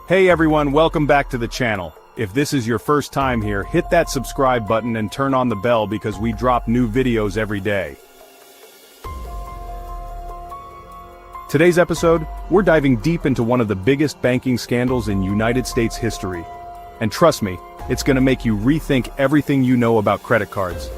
Hey everyone, welcome back to the channel. If this is your first time here, hit that subscribe button and turn on the bell because we drop new videos every day. Today's episode, we're diving deep into one of the biggest banking scandals in United States history. And trust me, it's gonna make you rethink everything you know about credit cards.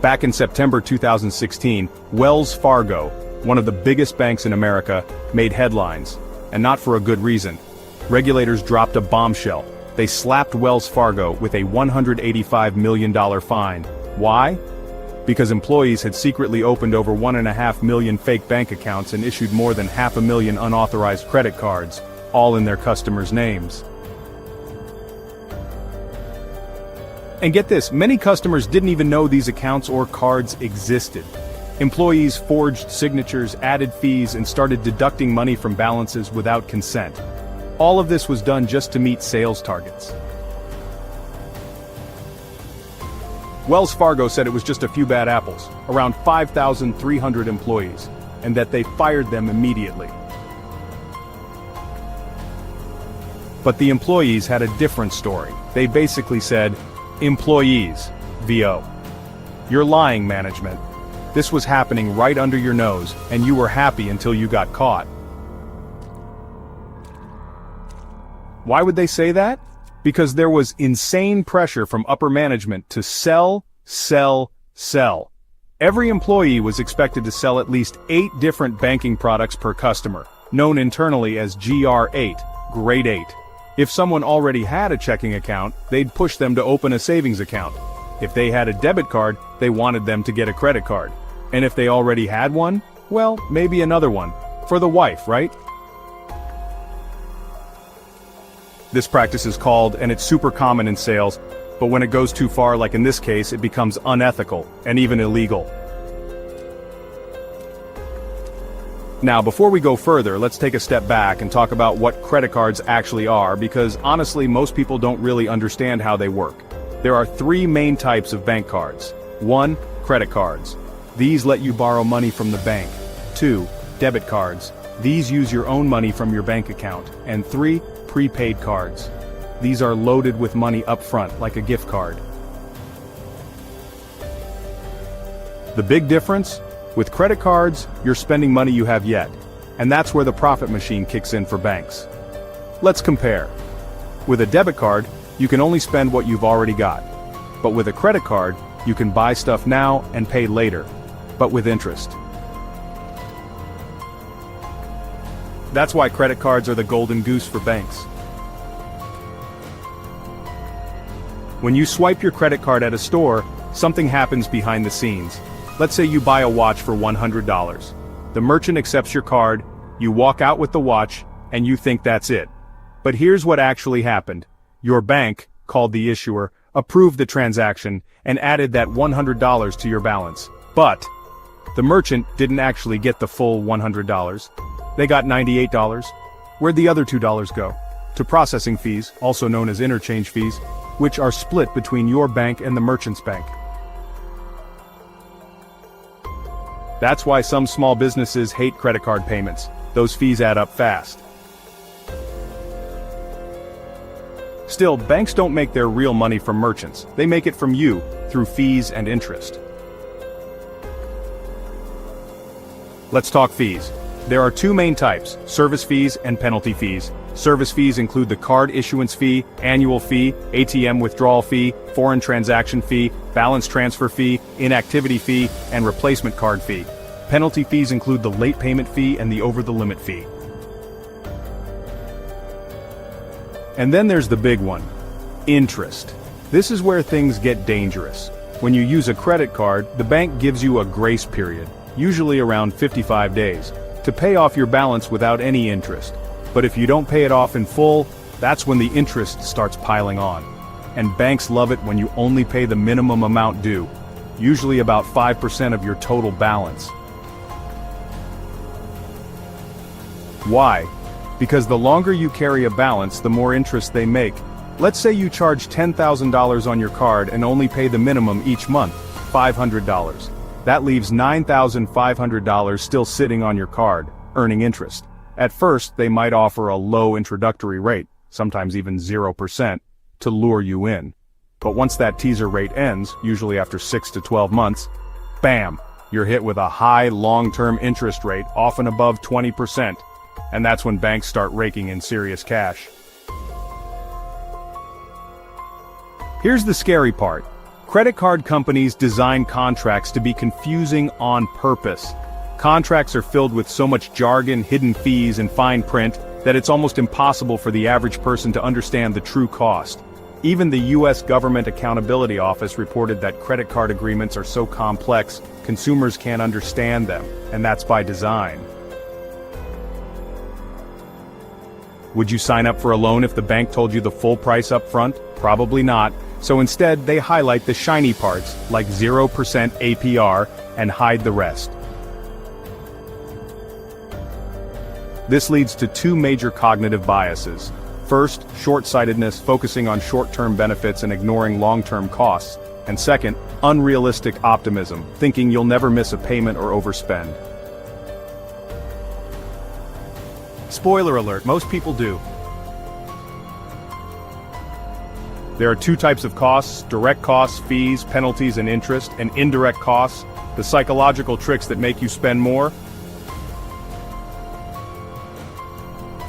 Back in September 2016, Wells Fargo, one of the biggest banks in America, made headlines, and not for a good reason. Regulators dropped a bombshell. They slapped Wells Fargo with a $185 million fine. Why? Because employees had secretly opened over 1.5 million fake bank accounts and issued more than 500,000 unauthorized credit cards, all in their customers' names. And get this, many customers didn't even know these accounts or cards existed. Employees forged signatures, added fees, and started deducting money from balances without consent. All of this was done just to meet sales targets. Wells Fargo said it was just a few bad apples, around 5,300 employees, and that they fired them immediately. But the employees had a different story. They basically said, "Employees, VO. You're lying, management. This was happening right under your nose, and you were happy until you got caught." Why would they say that? Because there was insane pressure from upper management to sell, sell, sell. Every employee was expected to sell at least 8 different banking products per customer, known internally as GR8, Grade 8. If someone already had a checking account, they'd push them to open a savings account. If they had a debit card, they wanted them to get a credit card. And if they already had one, well, maybe another one. For the wife, right? This practice is called, and it's super common in sales, but when it goes too far, like in this case, it becomes unethical, and even illegal. Now, before we go further, let's take a step back and talk about what credit cards actually are, because honestly, most people don't really understand how they work. There are 3 main types of bank cards. 1. Credit cards. These let you borrow money from the bank. 2. Debit cards. These use your own money from your bank account. And 3. Prepaid cards. These are loaded with money up front, like a gift card. The big difference? With credit cards, you're spending money you have yet. And that's where the profit machine kicks in for banks. Let's compare. With a debit card, you can only spend what you've already got. But with a credit card, you can buy stuff now and pay later, but with interest. That's why credit cards are the golden goose for banks. When you swipe your credit card at a store, something happens behind the scenes. Let's say you buy a watch for $100. The merchant accepts your card, you walk out with the watch, and you think that's it. But here's what actually happened. Your bank, called the issuer, approved the transaction and added that $100 to your balance. But the merchant didn't actually get the full $100. They got $98. Where'd the other $2 go? To processing fees, also known as interchange fees, which are split between your bank and the merchant's bank. That's why some small businesses hate credit card payments. Those fees add up fast. Still, banks don't make their real money from merchants. They make it from you, through fees and interest. Let's talk fees. There are 2 main types, service fees and penalty fees. Service fees include the card issuance fee, annual fee, ATM withdrawal fee, foreign transaction fee, balance transfer fee, inactivity fee, and replacement card fee. Penalty fees include the late payment fee and the over-the-limit fee. And then there's the big one, interest. This is where things get dangerous. When you use a credit card, the bank gives you a grace period, usually around 55 days, to pay off your balance without any interest. But if you don't pay it off in full, that's when the interest starts piling on. And banks love it when you only pay the minimum amount due, usually about 5% of your total balance. Why? Because the longer you carry a balance, the more interest they make. Let's say you charge $10,000 on your card and only pay the minimum each month, $500. That leaves $9,500 still sitting on your card, earning interest. At first, they might offer a low introductory rate, sometimes even 0%, to lure you in. But once that teaser rate ends, usually after 6 to 12 months, bam, you're hit with a high long-term interest rate, often above 20%. And that's when banks start raking in serious cash. Here's the scary part. Credit card companies design contracts to be confusing on purpose. Contracts are filled with so much jargon, hidden fees, and fine print that it's almost impossible for the average person to understand the true cost. Even the U.S. Government Accountability Office reported that credit card agreements are so complex, consumers can't understand them, and that's by design. Would you sign up for a loan if the bank told you the full price up front? Probably not. So instead, they highlight the shiny parts, like 0% APR, and hide the rest. This leads to two major cognitive biases. First, short-sightedness, focusing on short-term benefits and ignoring long-term costs. And second, unrealistic optimism, thinking you'll never miss a payment or overspend. Spoiler alert, most people do. There are two types of costs: direct costs, fees, penalties, and interest, and indirect costs, the psychological tricks that make you spend more.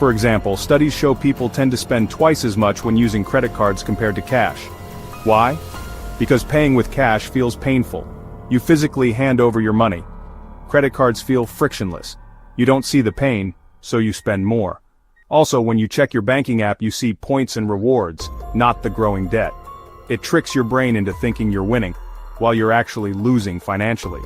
For example, studies show people tend to spend twice as much when using credit cards compared to cash. Why? Because paying with cash feels painful. You physically hand over your money. Credit cards feel frictionless. You don't see the pain, so you spend more. Also, when you check your banking app, you see points and rewards, not the growing debt. It tricks your brain into thinking you're winning, while you're actually losing financially.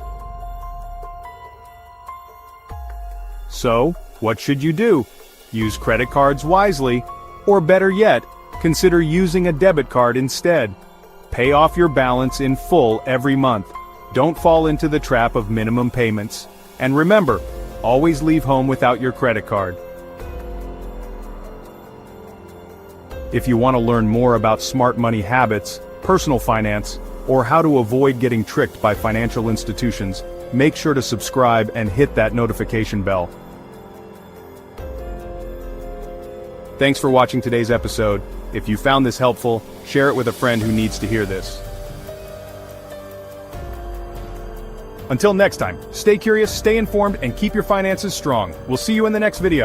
So, what should you do? Use credit cards wisely, or better yet, consider using a debit card instead. Pay off your balance in full every month. Don't fall into the trap of minimum payments. And remember, always leave home without your credit card. If you want to learn more about smart money habits, personal finance, or how to avoid getting tricked by financial institutions, make sure to subscribe and hit that notification bell. Thanks for watching today's episode. If you found this helpful, share it with a friend who needs to hear this. Until next time, stay curious, stay informed, and keep your finances strong. We'll see you in the next video.